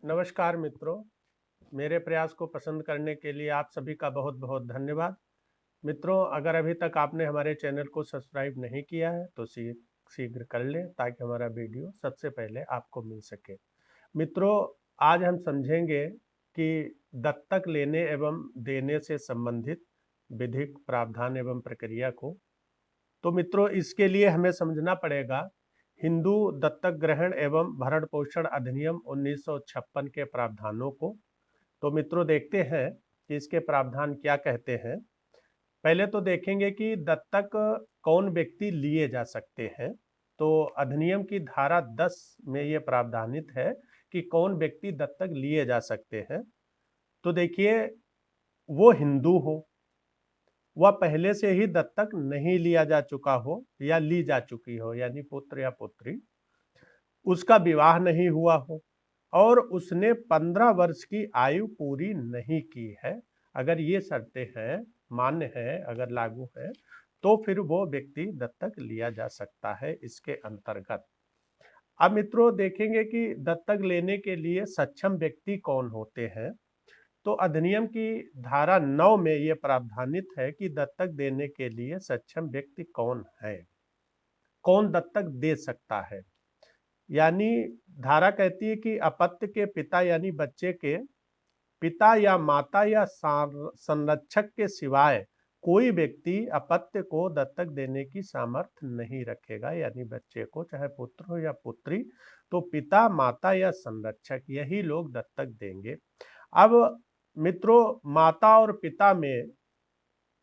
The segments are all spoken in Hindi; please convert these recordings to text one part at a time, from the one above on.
नमस्कार मित्रों, मेरे प्रयास को पसंद करने के लिए आप सभी का बहुत-बहुत धन्यवाद। मित्रों, अगर अभी तक आपने हमारे चैनल को सब्सक्राइब नहीं किया है, तो शीघ्र कर लें ताकि हमारा वीडियो सबसे पहले आपको मिल सके। मित्रों, आज हम समझेंगे कि दत्तक लेने एवं देने से संबंधित विधिक प्रावधान एवं प्रक्रिया को। तो मित्रों, इसके लिए हमें समझना पड़ेगा हिंदू दत्तक ग्रहण एवं भरण पोषण अधिनियम 1956 के प्रावधानों को। तो मित्रों, देखते हैं कि इसके प्रावधान क्या कहते हैं। पहले तो देखेंगे कि दत्तक कौन व्यक्ति लिए जा सकते हैं। तो अधिनियम की धारा 10 में ये प्रावधानित है कि कौन व्यक्ति दत्तक लिए जा सकते हैं। तो देखिए, वो हिंदू हो, वह पहले से ही दत्तक नहीं लिया जा चुका हो या ली जा चुकी हो, यानी पुत्र या पुत्री, उसका विवाह नहीं हुआ हो और उसने 15 वर्ष की आयु पूरी नहीं की है। अगर ये शर्तें हैं, मान्य है, अगर लागू है, तो फिर वो व्यक्ति दत्तक लिया जा सकता है इसके अंतर्गत। अब मित्रों, देखेंगे कि दत्तक लेने के लिए सक्षम व्यक्ति कौन होते हैं। तो अधिनियम की धारा 9 में ये प्रावधानित है कि दत्तक देने के लिए सक्षम व्यक्ति कौन है, कौन दत्तक दे सकता है। यानी धारा कहती है कि अपत्य के पिता यानी बच्चे के पिता या माता या संरक्षक के सिवाय कोई व्यक्ति अपत्य को दत्तक देने की सामर्थ्य नहीं रखेगा। यानी बच्चे को, चाहे पुत्र हो या पुत्री, तो पिता, माता या संरक्षक यही लोग दत्तक देंगे। अब मित्रों, माता और पिता में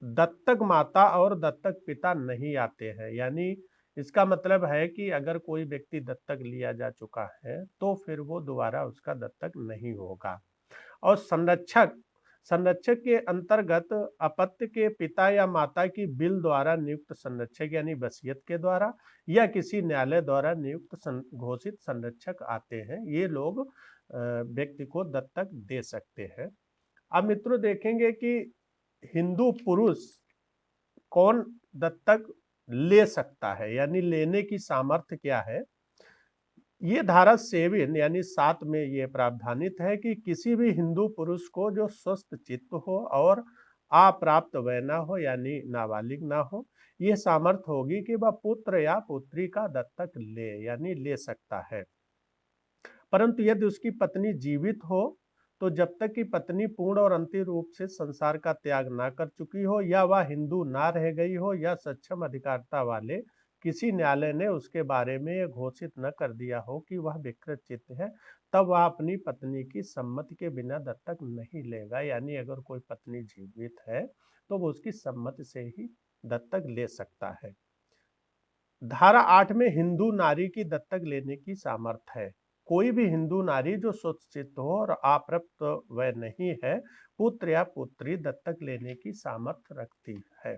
दत्तक माता और दत्तक पिता नहीं आते हैं। यानी इसका मतलब है कि अगर कोई व्यक्ति दत्तक लिया जा चुका है तो फिर वो दोबारा उसका दत्तक नहीं होगा। और संरक्षक संरक्षक के अंतर्गत अपत्य के पिता या माता की बिल द्वारा नियुक्त संरक्षक यानी वसीयत के द्वारा या किसी न्यायालय द्वारा नियुक्त घोषित संरक्षक आते हैं। ये लोग व्यक्ति को दत्तक दे सकते हैं। अब मित्रों, देखेंगे कि हिंदू पुरुष कौन दत्तक ले सकता है, यानी लेने की सामर्थ्य क्या है। ये धारा 7 यानी 7 में ये प्रावधानित है कि किसी भी हिंदू पुरुष को जो स्वस्थ चित्त हो और अप्राप्त वय ना हो, यानी नाबालिग ना हो, ये सामर्थ्य होगी कि वह पुत्र या पुत्री का दत्तक ले, यानी ले सकता है। परंतु यदि उसकी पत्नी जीवित हो, तो जब तक कि पत्नी पूर्ण और अंतिम रूप से संसार का त्याग ना कर चुकी हो या वह हिंदू ना रह गई हो या सक्षम अधिकारिता वाले किसी न्यायालय ने उसके बारे में यह घोषित न कर दिया हो कि वह विकृत चित्त है, तब वह अपनी पत्नी की सम्मति के बिना दत्तक नहीं लेगा। यानी अगर कोई पत्नी जीवित है तो वो उसकी सम्मति से ही दत्तक ले सकता है। धारा 8 में हिंदू नारी की दत्तक लेने की सामर्थ्य है। कोई भी हिंदू नारी जो स्वचित्त हो और अप्राप्त वय नहीं है, पुत्र या पुत्री दत्तक लेने की सामर्थ्य रखती है।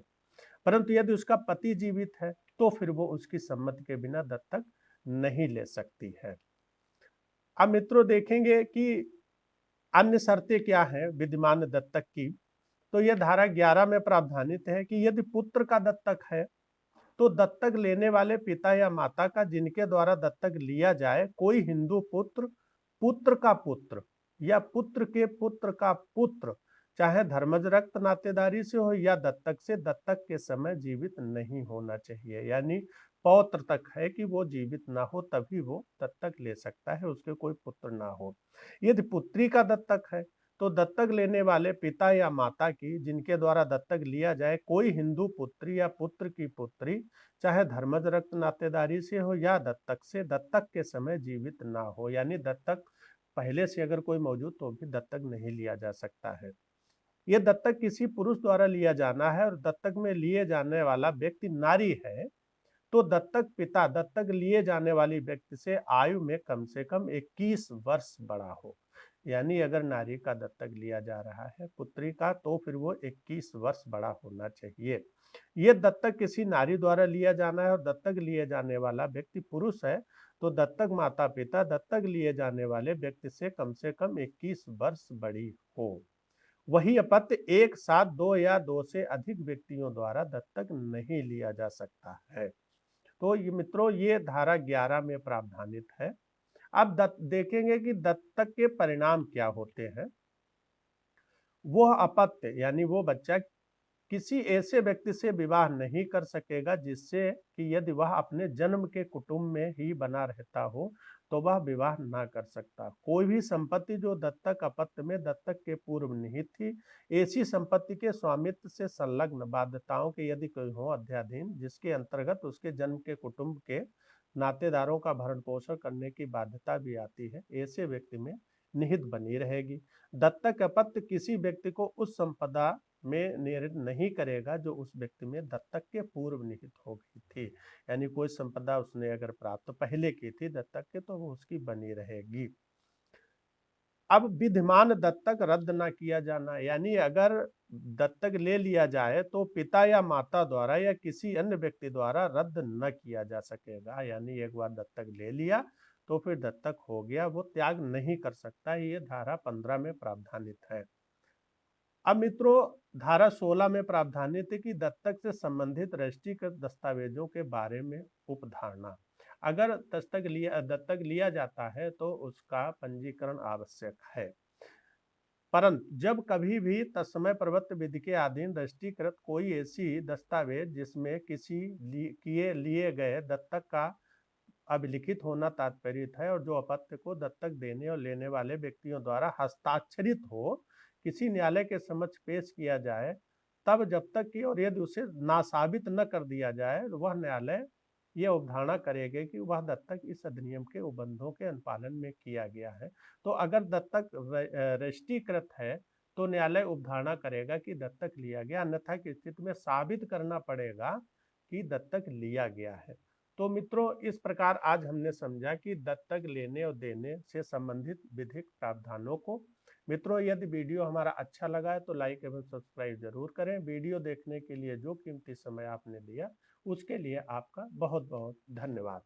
परंतु यदि उसका पति जीवित है तो फिर वो उसकी सम्मति के बिना दत्तक नहीं ले सकती है। अब मित्रों, देखेंगे कि अन्य शर्तें क्या है विद्यमान दत्तक की। तो यह धारा 11 में प्रावधानित है कि यदि पुत्र का दत्तक है तो दत्तक लेने वाले पिता या माता का जिनके द्वारा दत्तक लिया जाए कोई हिंदू पुत्र, पुत्र का पुत्र या पुत्र के पुत्र का पुत्र, चाहे धर्मज रक्त नातेदारी से हो या दत्तक से, दत्तक के समय जीवित नहीं होना चाहिए। यानी पौत्र तक है कि वो जीवित ना हो तभी वो दत्तक ले सकता है, उसके कोई पुत्र ना हो। यदि पुत्री का दत्तक है तो दत्तक लेने वाले पिता या माता की जिनके द्वारा दत्तक लिया जाए कोई हिंदू पुत्री या पुत्र की पुत्री, चाहे धर्मज रक्त नातेदारी से हो या दत्तक से, दत्तक के समय जीवित ना हो। यानी दत्तक पहले से अगर कोई मौजूद तो भी दत्तक नहीं लिया जा सकता है। यह दत्तक किसी पुरुष द्वारा लिया जाना है और दत्तक में लिए जाने वाला व्यक्ति नारी है, तो दत्तक पिता दत्तक लिए जाने वाली व्यक्ति से आयु में कम से कम 21 वर्ष बड़ा हो। यानी अगर नारी का दत्तक लिया जा रहा है, पुत्री का, तो फिर वो 21 वर्ष बड़ा होना चाहिए। ये दत्तक किसी नारी द्वारा लिया जाना है और दत्तक लिए जाने वाला व्यक्ति पुरुष है, तो दत्तक माता पिता दत्तक लिए जाने वाले व्यक्ति से कम 21 वर्ष बड़ी हो। वही अपत्य एक साथ 2 या 2 से अधिक व्यक्तियों द्वारा दत्तक नहीं लिया जा सकता है। तो ये मित्रों, ये धारा 11 में प्रावधानित है। अब देखेंगे कि दत्तक के परिणाम क्या होते हैं। वो अपत्य यानी वो बच्चा किसी ऐसे व्यक्ति से विवाह नहीं कर सकेगा जिससे कि यदि वह अपने जन्म के कुटुंब में ही बना रहता हो तो वह विवाह ना कर सकता। कोई भी संपत्ति जो दत्तक अपत्य में दत्तक के पूर्व निहित थी, ऐसी संपत्ति के स्वामित्व से संलग्न बाध्यताओं के यदि कोई हो अध्याधीन, जिसके अंतर्गत उसके जन्म के कुटुंब के नातेदारों का भरण पोषण करने की बाध्यता भी आती है, ऐसे व्यक्ति में निहित बनी रहेगी। दत्तक अपत्य किसी व्यक्ति को उस संपदा में निहित नहीं करेगा जो उस व्यक्ति में दत्तक के पूर्व निहित हो गई थी। यानी कोई संपदा उसने अगर प्राप्त पहले की थी दत्तक के तो वो उसकी बनी रहेगी। अब विद्यमान दत्तक रद्द ना किया जाना, यानी अगर दत्तक ले लिया जाए तो पिता या माता द्वारा या किसी अन्य व्यक्ति द्वारा रद्द न किया जा सकेगा। यानी एक बार दत्तक ले लिया तो फिर दत्तक हो गया, वो त्याग नहीं कर सकता। ये धारा 15 में प्रावधानित है। अब मित्रों धारा 16 में प्रावधानित है कि दत्तक से संबंधित रजिस्ट्रीकृत दस्तावेजों के बारे में उपधारणा। अगर दत्तक लिया जाता है तो उसका पंजीकरण आवश्यक है। परंतु जब कभी भी तत्समय प्रवृत्त विधि के अधीन रजिस्ट्रीकृत कोई ऐसी दस्तावेज जिसमें किसी लिए गए दत्तक का अभिलिखित होना तात्पर्य है और जो अपत्य को दत्तक देने और लेने वाले व्यक्तियों द्वारा हस्ताक्षरित हो, किसी न्यायालय के समक्ष पेश किया जाए, तब जब तक कि और यदि उसे नासाबित न कर दिया जाए वह न्यायालय यह अवधारणा करेगा कि वह दत्तक इस अधिनियम के उपबंधों के अनुपालन में किया गया है। तो अगर दत्तक रजिस्ट्रीकृत है तो न्यायालय उपधारणा करेगा कि दत्तक लिया गया, अन्यथा की स्थिति में साबित करना पड़ेगा कि दत्तक लिया गया है। तो मित्रों इस प्रकार आज हमने समझा कि दत्तक लेने और देने से संबंधित विधिक प्रावधानों को। मित्रों यदि वीडियो हमारा अच्छा लगा है तो लाइक एवं सब्सक्राइब जरूर करें। वीडियो देखने के लिए जो कीमती समय आपने दिया उसके लिए आपका बहुत बहुत धन्यवाद।